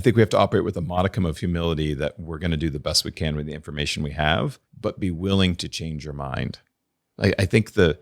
think we have to operate with a modicum of humility that we're going to do the best we can with the information we have, but be willing to change your mind. I think the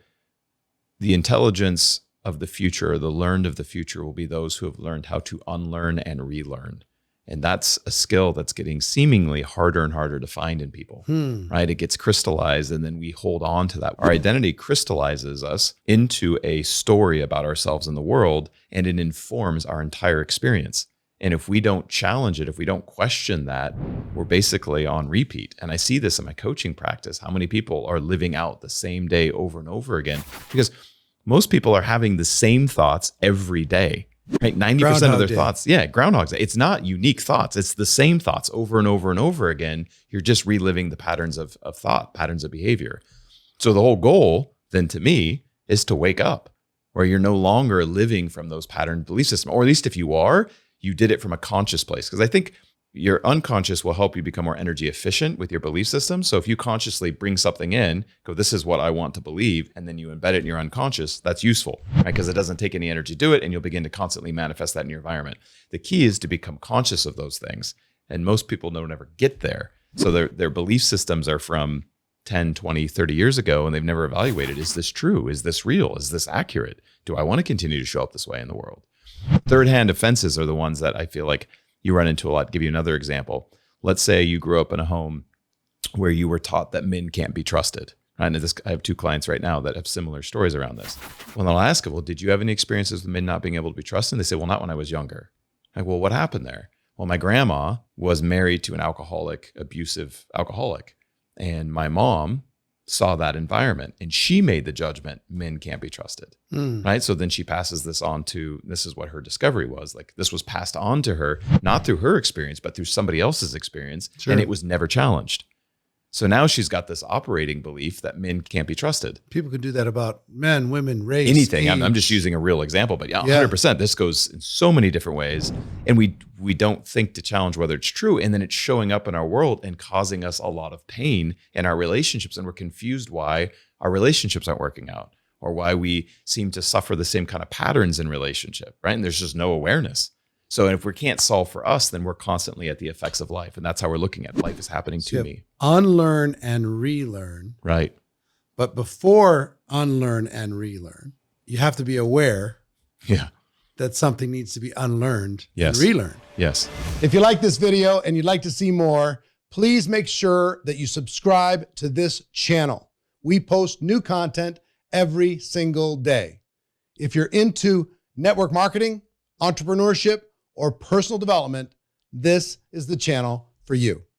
intelligence of the future, or the learned of the future, will be those who have learned how to unlearn and relearn. And that's a skill that's getting seemingly harder and harder to find in people, right? It gets crystallized, and then we hold on to that. Our identity crystallizes us into a story about ourselves in the world, and it informs our entire experience. And if we don't challenge it, if we don't question that, we're basically on repeat. And I see this in my coaching practice, how many people are living out the same day over and over again, because most people are having the same thoughts every day. Right, 90% of their thoughts, Groundhog Day. It's not unique thoughts. It's the same thoughts over and over and over again. You're just reliving the patterns of thought, patterns of behavior. So the whole goal, then, to me, is to wake up, where you're no longer living from those patterned belief systems, or at least if you are, you did it from a conscious place. Because I think your unconscious will help you become more energy efficient with your belief system. So if you consciously bring something in, go, this is what I want to believe, and then you embed it in your unconscious, that's useful, right? Because it doesn't take any energy to do it, and you'll begin to constantly manifest that in your environment. The key is to become conscious of those things. And most people don't ever get there. So their belief systems are from 10, 20, 30 years ago, and they've never evaluated, is this true? Is this real? Is this accurate? Do I want to continue to show up this way in the world? Third-hand offenses are the ones that I feel like you run into a lot. I'll give you another example. Let's say you grew up in a home where you were taught that men can't be trusted. And I have 2 clients right now that have similar stories around this. Well, I'll ask them, well, did you have any experiences with men not being able to be trusted? And they say, well, not when I was younger. I'm like, well, what happened there? Well, my grandma was married to an abusive alcoholic. And my mom saw that environment, and she made the judgment, men can't be trusted, right? So then she passes this on to, this is what her discovery was. Like, this was passed on to her, not through her experience, but through somebody else's experience. Sure. And it was never challenged. So now she's got this operating belief that men can't be trusted. People could do that about men, women, race, anything. I'm just using a real example, but 100%. This goes in so many different ways, and we don't think to challenge whether it's true, and then it's showing up in our world and causing us a lot of pain in our relationships, and we're confused why our relationships aren't working out, or why we seem to suffer the same kind of patterns in relationship, right? And there's just no awareness. So if we can't solve for us, then we're constantly at the effects of life. And that's how we're looking at life is happening to me. Unlearn and relearn. Right. But before unlearn and relearn, you have to be aware that something needs to be unlearned and relearned. Yes. If you like this video and you'd like to see more, please make sure that you subscribe to this channel. We post new content every single day. If you're into network marketing, entrepreneurship, or personal development, this is the channel for you.